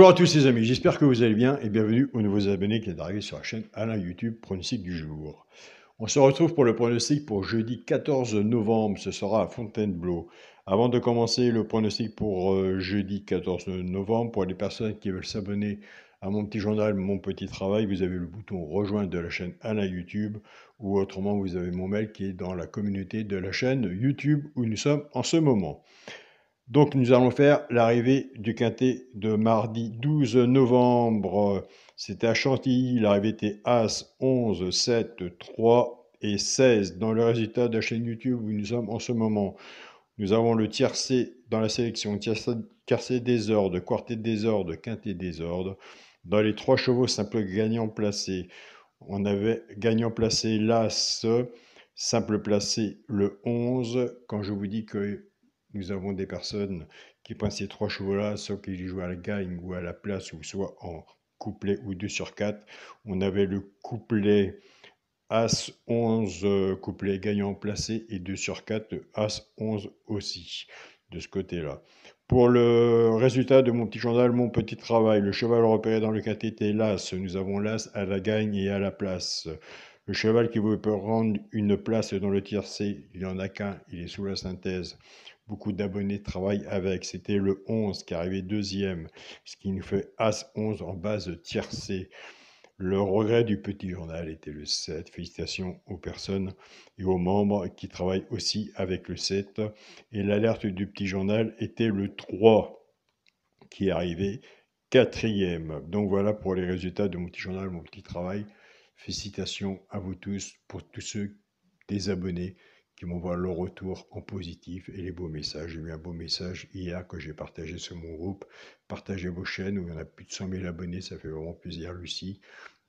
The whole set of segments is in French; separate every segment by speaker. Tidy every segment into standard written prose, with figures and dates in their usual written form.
Speaker 1: Bonjour à tous les amis, j'espère que vous allez bien et bienvenue aux nouveaux abonnés qui viennent d'arriver sur la chaîne Alain YouTube Pronostic du jour. On se retrouve pour le pronostic pour jeudi 14 novembre, ce sera à Fontainebleau. Avant de commencer le pronostic pour jeudi 14 novembre, pour les personnes qui veulent s'abonner à mon petit journal, mon petit travail, vous avez le bouton rejoindre de la chaîne Alain YouTube ou autrement vous avez mon mail qui est dans la communauté de la chaîne YouTube où nous sommes en ce moment. Donc nous allons faire l'arrivée du quintet de mardi 12 novembre. C'était à Chantilly, l'arrivée était As, 11, 7, 3 et 16 dans le résultat de la chaîne YouTube où nous sommes en ce moment. Nous avons le tiercé dans la sélection, tiercé désordre, quartet désordre, quintet désordre. Dans les 3 chevaux simple gagnant placé, on avait gagnant placé l'As, simple placé le 11. Quand je vous dis que nous avons des personnes qui prennent ces 3 chevaux-là, soit qu'ils jouent à la gagne ou à la place, ou soit en couplet ou 2 sur 4. On avait le couplet As 11, couplet gagnant placé, et 2 sur 4, As 11 aussi, de ce côté-là. Pour le résultat de mon petit journal, mon petit travail, le cheval repéré dans le quintet était l'As. Nous avons l'As à la gagne et à la place. Le cheval qui veut prendre une place dans le tiercé, il n'y en a qu'un, il est sous la synthèse. Beaucoup d'abonnés travaillent avec. C'était le 11 qui arrivait deuxième, ce qui nous fait As 11 en base tiercé. Le regret du petit journal était le 7. Félicitations aux personnes et aux membres qui travaillent aussi avec le 7. Et l'alerte du petit journal était le 3 qui est arrivé quatrième. Donc voilà pour les résultats de mon petit journal, mon petit travail. Félicitations à vous tous, pour tous ceux des abonnés qui m'envoient leur retour en positif et les beaux messages. J'ai eu un beau message hier que j'ai partagé sur mon groupe. Partagez vos chaînes où il y en a plus de 100 000 abonnés, ça fait vraiment plaisir, Lucie.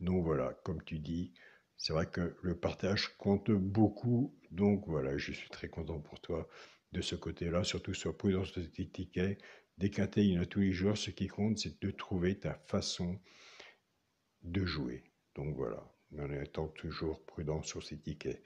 Speaker 1: Donc voilà, comme tu dis, c'est vrai que le partage compte beaucoup. Donc voilà, je suis très content pour toi de ce côté-là. Surtout sois prudent sur tes tickets. Des quintets, il y en a tous les jours. Ce qui compte, c'est de trouver ta façon de jouer. Donc voilà, en étant toujours prudent sur ces tickets.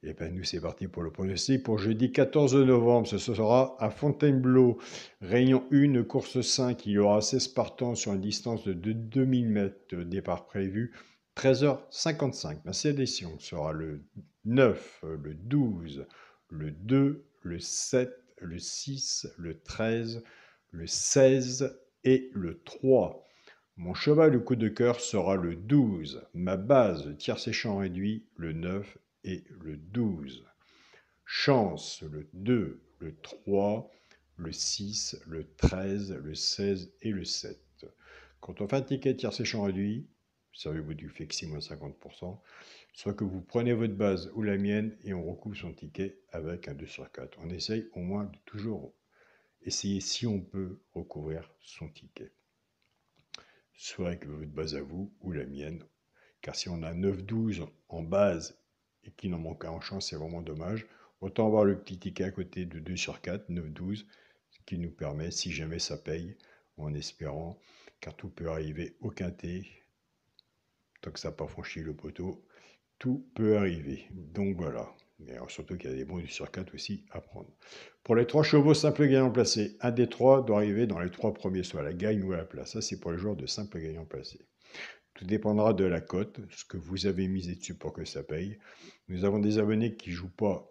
Speaker 1: Et bien nous, c'est parti pour le pronostic pour jeudi 14 novembre. Ce sera à Fontainebleau. Réunion 1, course 5. Il y aura 16 partants sur une distance de 2000 mètres. Départ prévu 13h55. Ma sélection sera le 9, le 12, le 2, le 7, le 6, le 13, le 16 et le 3. Mon cheval, le coup de cœur, sera le 12. Ma base, tiercé champ réduit, le 9 et le 12. Chance, le 2, le 3, le 6, le 13, le 16 et le 7. Quand on fait un ticket tiercé champ réduit, servez-vous du flexi moins 50%, soit que vous prenez votre base ou la mienne et on recoupe son ticket avec un 2 sur 4. On essaye au moins de toujours essayer, si on peut, recouvrir son ticket. Soit avec votre base à vous ou la mienne. Car si on a 9-12 en base et qu'il en manque un en chance, c'est vraiment dommage. Autant avoir le petit ticket à côté de 2 sur 4, 9-12, ce qui nous permet, si jamais ça paye, en espérant, car tout peut arriver au quintet, tant que ça n'a pas franchi le poteau, tout peut arriver. Donc voilà. Mais surtout qu'il y a des bons 2 sur 4 aussi à prendre. Pour les 3 chevaux simple gagnant placé, un des 3 doit arriver dans les 3 premiers, soit à la gagne ou à la place. Ça, c'est pour les joueurs de simple gagnant placé. Tout dépendra de la cote, ce que vous avez misé dessus pour que ça paye. Nous avons des abonnés qui ne jouent pas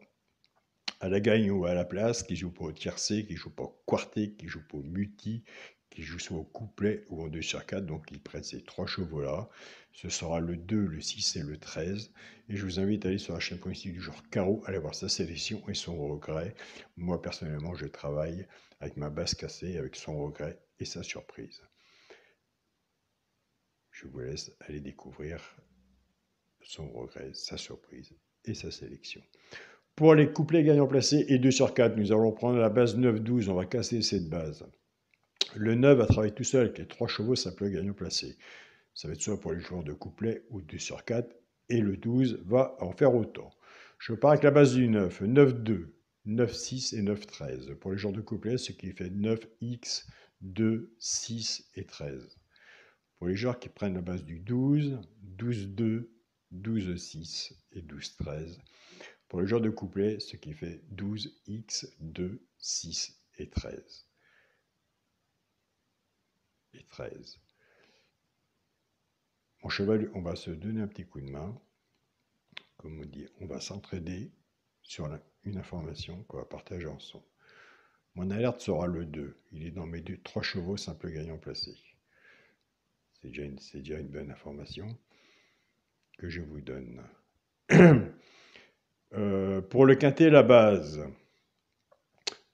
Speaker 1: à la gagne ou à la place, qui ne jouent pas au tiercé, qui ne jouent pas au quartet, qui ne jouent pas au multi, qui jouent soit au couplet ou en 2 sur 4. Donc ils prennent ces 3 chevaux-là. Ce sera le 2, le 6 et le 13. Et je vous invite à aller sur la chaîne pronostic du genre Carreau, aller voir sa sélection et son regret. Moi, personnellement, je travaille avec ma base cassée, avec son regret et sa surprise. Je vous laisse aller découvrir son regret, sa surprise et sa sélection. Pour les couplets gagnants placés et 2 sur 4, nous allons prendre la base 9-12. On va casser cette base. Le 9 va travailler tout seul avec les 3 chevaux simple gagnant placé. Ça va être soit pour les joueurs de couplet ou 2 sur 4. Et le 12 va en faire autant. Je pars avec la base du 9. 9-2, 9-6 et 9-13. Pour les joueurs de couplet, ce qui fait 9X, 2, 6 et 13. Pour les joueurs qui prennent la base du 12, 12-2, 12-6 et 12-13. Pour les joueurs de couplet, ce qui fait 12x, 2, 6 et 13. et 13. Mon cheval, on va se donner un petit coup de main. Comme on dit, on va s'entraider sur une information qu'on va partager ensemble. Mon alerte sera le 2. Il est dans mes 3 chevaux simple gagnant placé. C'est déjà une bonne information que je vous donne. Pour le quintet, la base,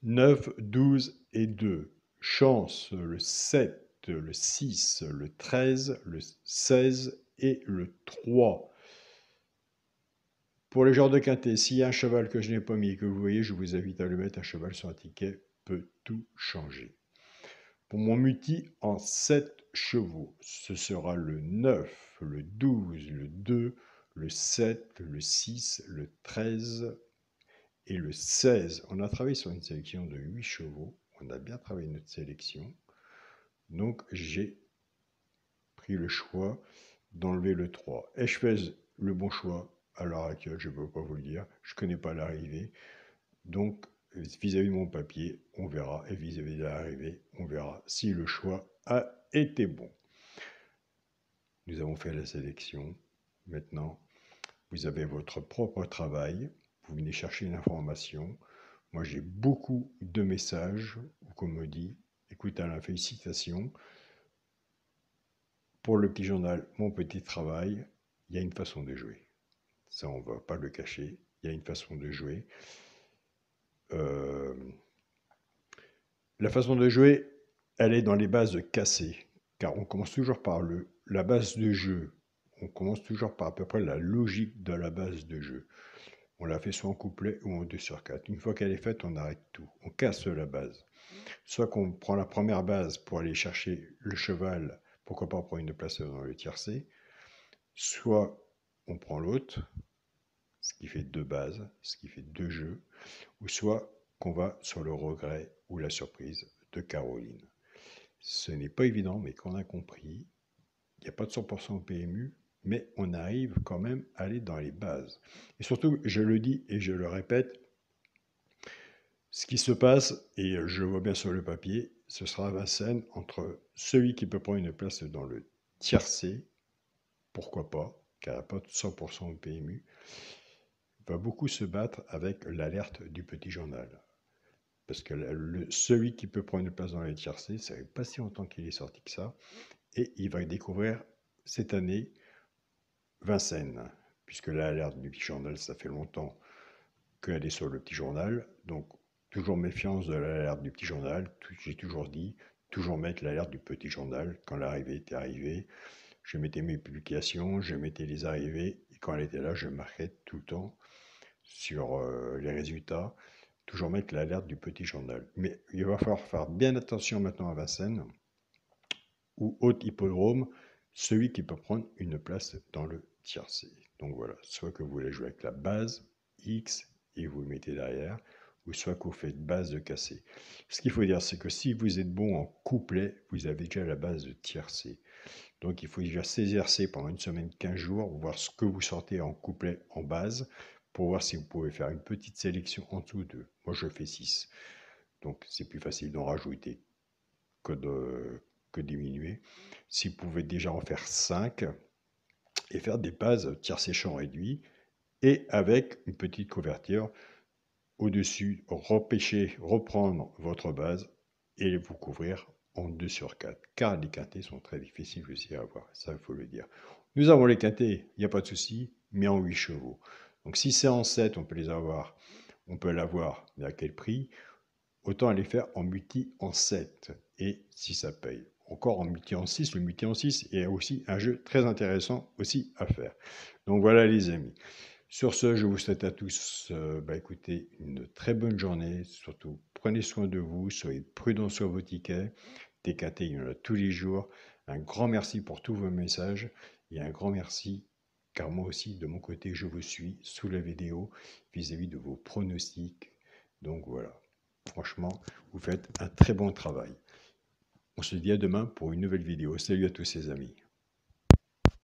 Speaker 1: 9, 12 et 2. Chance, le 7, le 6, le 13, le 16 et le 3. Pour les genres de quintet, s'il y a un cheval que je n'ai pas mis et que vous voyez, je vous invite à le mettre. Un cheval sur un ticket peut tout changer. Pour mon multi en 7 chevaux, ce sera le 9, le 12, le 2, le 7, le 6, le 13 et le 16. On a travaillé sur une sélection de 8 chevaux. On a bien travaillé notre sélection. Donc, j'ai pris le choix d'enlever le 3. Ai-je fait le bon choix? À l'heure actuelle, je ne peux pas vous le dire. Je ne connais pas l'arrivée. Donc, vis-à-vis de mon papier, on verra. Et vis-à-vis de l'arrivée, on verra si le choix a été bon. Nous avons fait la sélection. Maintenant, vous avez votre propre travail. Vous venez chercher une information. Moi, j'ai beaucoup de messages où on me dit, écoute Alain, félicitations. Pour le petit journal, mon petit travail, il y a une façon de jouer. Ça, on ne va pas le cacher. Il y a une façon de jouer. La façon de jouer, elle est dans les bases cassées. Car on commence toujours par la base de jeu. On commence toujours par à peu près la logique de la base de jeu. On la fait soit en couplet ou en 2 sur 4. Une fois qu'elle est faite, on arrête tout. On casse la base. Soit qu'on prend la première base pour aller chercher le cheval, pourquoi pas pour une place dans le tiercé. Soit on prend l'autre, ce qui fait 2 bases, ce qui fait 2 jeux, ou soit qu'on va sur le regret ou la surprise de Caroline. Ce n'est pas évident, mais qu'on a compris, il n'y a pas de 100% au PMU, mais on arrive quand même à aller dans les bases. Et surtout, je le dis et je le répète, ce qui se passe, et je le vois bien sur le papier, ce sera Vincennes entre celui qui peut prendre une place dans le tiercé, pourquoi pas, car il n'y a pas de 100% au PMU, va beaucoup se battre avec l'alerte du petit journal. Parce que celui qui peut prendre une place dans les tiercés, ça fait pas si longtemps qu'il est sorti que ça, et il va découvrir cette année Vincennes, puisque l'alerte du petit journal, ça fait longtemps qu'elle est sur le petit journal, donc toujours méfiance de l'alerte du petit journal, j'ai toujours dit, toujours mettre l'alerte du petit journal quand l'arrivée était arrivée. Je mettais mes publications, je mettais les arrivées, et quand elle était là, je marquais tout le temps sur les résultats, toujours mettre l'alerte du petit journal. Mais il va falloir faire bien attention maintenant à Vincennes, ou haute hippodrome, celui qui peut prendre une place dans le tiercé. Donc voilà, soit que vous voulez jouer avec la base X et vous le mettez derrière, ou soit que vous faites base de cassé. Ce qu'il faut dire, c'est que si vous êtes bon en couplet, vous avez déjà la base de tiercé. Donc il faut déjà s'exercer pendant une semaine, 15 jours, voir ce que vous sortez en couplet, en base, pour voir si vous pouvez faire une petite sélection en dessous de. Moi, je fais 6. Donc c'est plus facile d'en rajouter que diminuer. Si vous pouvez déjà en faire 5 et faire des bases tiercé champ réduit et avec une petite couverture au-dessus, repêcher, reprendre votre base et vous couvrir en 2 sur 4. Car les quintés sont très difficiles aussi à avoir, ça il faut le dire. Nous avons les quintés, il n'y a pas de souci, mais en 8 chevaux. Donc si c'est en 7, on peut les avoir. On peut l'avoir, mais à quel prix? Autant aller faire en multi en 7. Et si ça paye. Encore en multi en 6, le multi en 6 est aussi un jeu très intéressant aussi à faire. Donc voilà les amis. Sur ce, je vous souhaite à tous écoutez, une très bonne journée. Surtout, prenez soin de vous, soyez prudents sur vos tickets. Des quintés, il y en a tous les jours. Un grand merci pour tous vos messages. Et un grand merci, car moi aussi, de mon côté, je vous suis sous la vidéo vis-à-vis de vos pronostics. Donc voilà, franchement, vous faites un très bon travail. On se dit à demain pour une nouvelle vidéo. Salut à tous les amis.